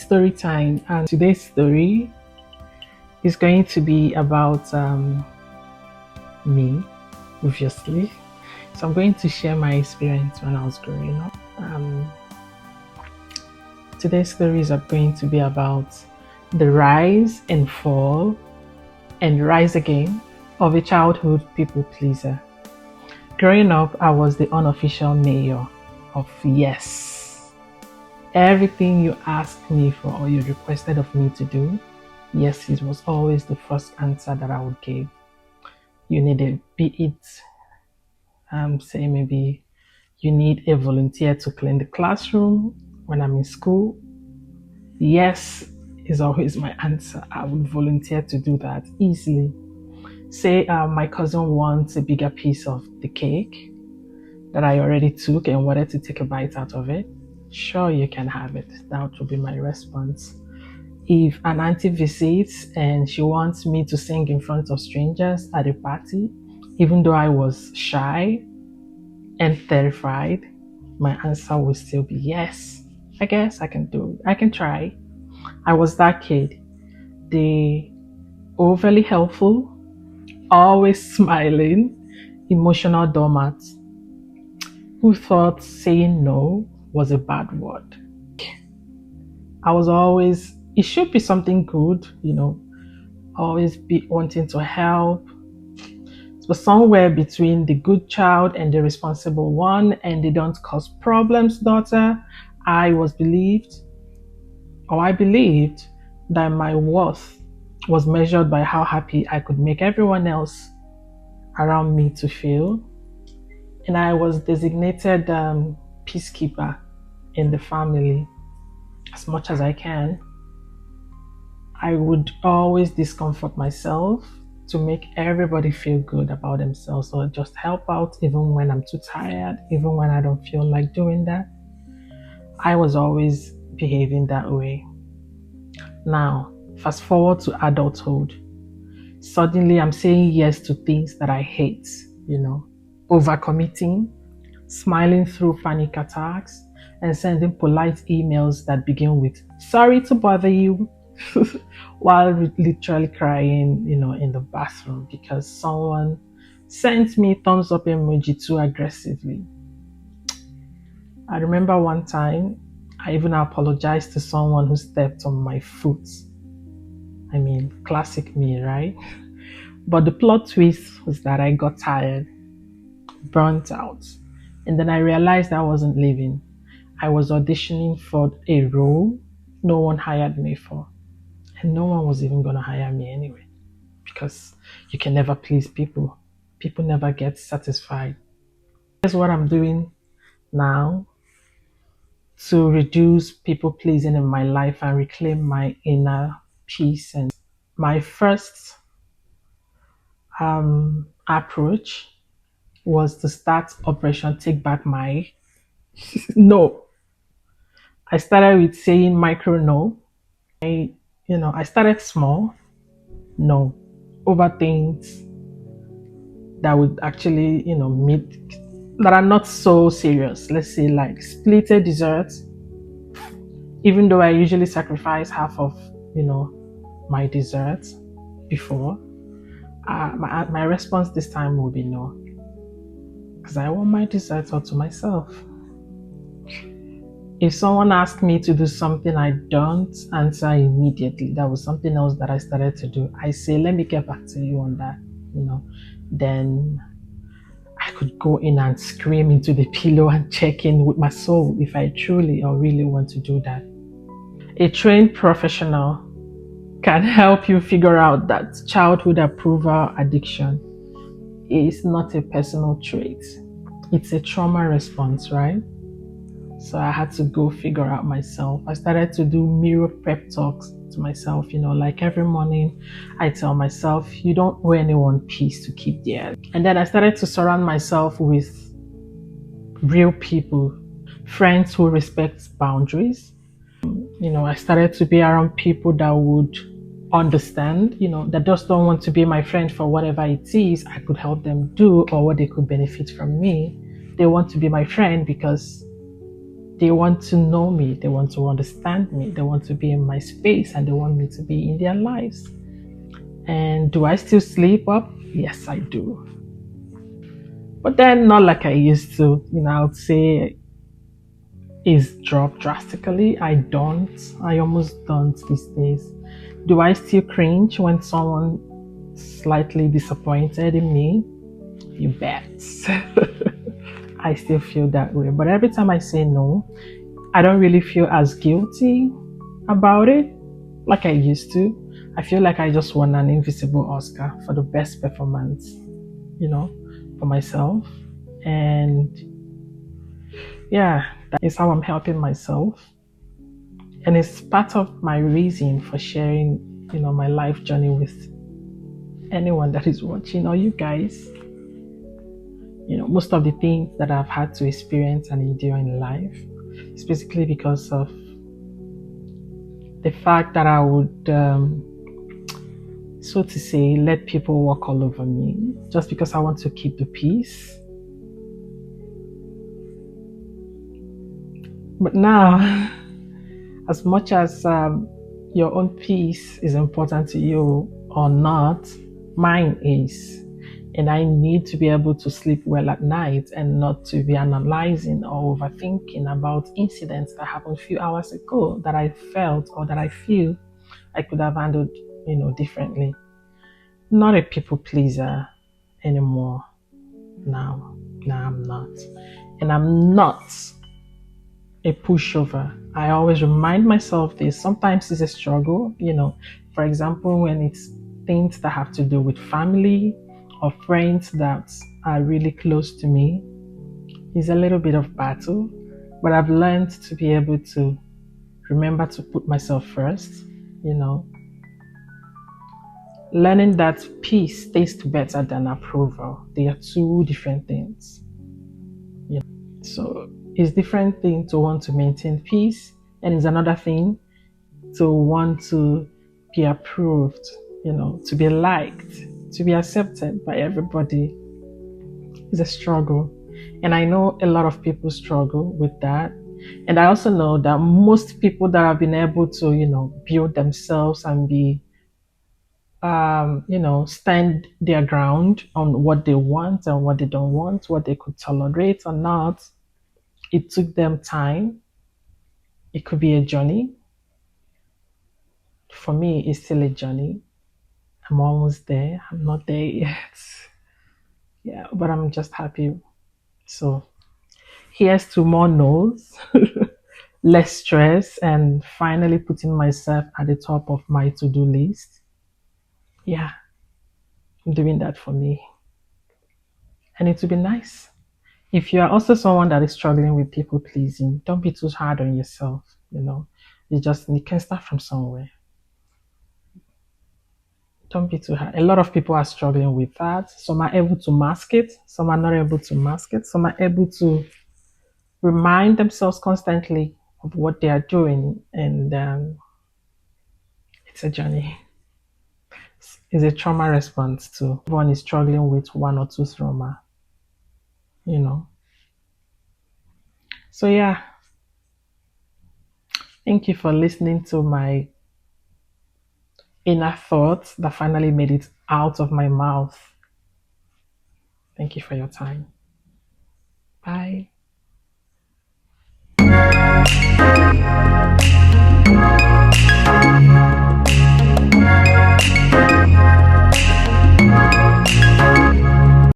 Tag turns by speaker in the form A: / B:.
A: story time, and today's story is going to be about me, obviously. So I'm going to share my experience when I was growing up. Today's stories are going to be about the rise and fall and rise again of a childhood people pleaser. Growing up, I was the unofficial mayor of yes. Everything you asked me for or you requested of me to do, yes, it was always the first answer that I would give. You needed, be it, say maybe you need a volunteer to clean the classroom when I'm in school. Yes is always my answer. I would volunteer to do that easily. Say my cousin wants a bigger piece of the cake that I already took and wanted to take a bite out of it. Sure, you can have it. That would be my response. If an auntie visits and she wants me to sing in front of strangers at a party, even though I was shy and terrified, my answer would still be yes. I guess I can do it. I can try. I was that kid. The overly helpful, always smiling, emotional doormat who thought saying no was a bad word. I was always, it should be something good, always be wanting to help. But somewhere between the good child and the responsible one, and they don't cause problems daughter, I believed that my worth was measured by how happy I could make everyone else around me to feel. And I was designated peacekeeper in the family as much as I can. I would always discomfort myself to make everybody feel good about themselves, or just help out even when I'm too tired, even when I don't feel like doing that. I was always behaving that way. Now, fast forward to adulthood. Suddenly I'm saying yes to things that I hate, overcommitting, smiling through panic attacks, and sending polite emails that begin with "sorry to bother you," while literally crying, in the bathroom because someone sent me thumbs up emoji too aggressively. I remember one time I even apologized to someone who stepped on my foot. I mean, classic me, right? But the plot twist was that I got tired, burnt out, and then I realized I wasn't leaving. I was auditioning for a role no one hired me for. And no one was even going to hire me anyway, because you can never please people. People never get satisfied. That's what I'm doing now to reduce people pleasing in my life and reclaim my inner peace. And my first approach was to start Operation Take Back My No. I started with saying micro no. I started small, no, over things that would actually, meet, that are not so serious. Let's say like split a dessert, even though I usually sacrifice half of, my dessert before. My response this time will be no, because I want my dessert all to myself. If someone asks me to do something, I don't answer immediately. That was something else that I started to do. I say, let me get back to you on that, Then I could go in and scream into the pillow and check in with my soul if I truly or really want to do that. A trained professional can help you figure out that childhood approval addiction is not a personal trait. It's a trauma response, right? So I had to go figure out myself. I started to do mirror pep talks to myself, like every morning I tell myself, you don't owe anyone peace to keep there. And then I started to surround myself with real people, friends who respect boundaries. I started to be around people that would understand, that just don't want to be my friend for whatever it is I could help them do or what they could benefit from me. They want to be my friend because They want to know me, they want to understand me, they want to be in my space, and they want me to be in their lives. And do I still sleep up? Yes, I do. But then not like I used to. I would say is dropped drastically. I don't. I almost don't these days. Do I still cringe when someone slightly disappointed in me? You bet. I still feel that way. But every time I say no, I don't really feel as guilty about it like I used to. I feel like I just won an invisible Oscar for the best performance, for myself. And yeah, that is how I'm helping myself. And it's part of my reason for sharing, my life journey with anyone that is watching or you guys. Most of the things that I've had to experience and endure in life is basically because of the fact that I would, so to say, let people walk all over me just because I want to keep the peace. But now, as much as your own peace is important to you or not, mine is. And I need to be able to sleep well at night and not to be analyzing or overthinking about incidents that happened a few hours ago that I felt or that I feel I could have handled, differently. Not a people pleaser anymore now. No, I'm not. And I'm not a pushover. I always remind myself this. Sometimes it's a struggle, for example, when it's things that have to do with family or friends that are really close to me. It's a little bit of battle, but I've learned to be able to remember to put myself first, you know, learning that peace tastes better than approval. They are two different things. So it's different thing to want to maintain peace, and it's another thing to want to be approved, to be liked, to be accepted by everybody. Is a struggle. And I know a lot of people struggle with that. And I also know that most people that have been able to, build themselves and be, stand their ground on what they want and what they don't want, what they could tolerate or not, it took them time. It could be a journey. For me, it's still a journey. I'm almost there. I'm not there yet. Yeah, but I'm just happy. So here's to more no's, less stress, and finally putting myself at the top of my to-do list. Yeah, I'm doing that for me. And it will be nice. If you are also someone that is struggling with people pleasing, don't be too hard on yourself. You can start from somewhere. Don't be too hard. A lot of people are struggling with that. Some are able to mask it, some are not able to mask it, some are able to remind themselves constantly of what they are doing. And it's a journey. It's a trauma response too. Everyone is struggling with one or two trauma, you know. So yeah, thank you for listening to my inner thoughts that finally made it out of my mouth. Thank you for your time. Bye.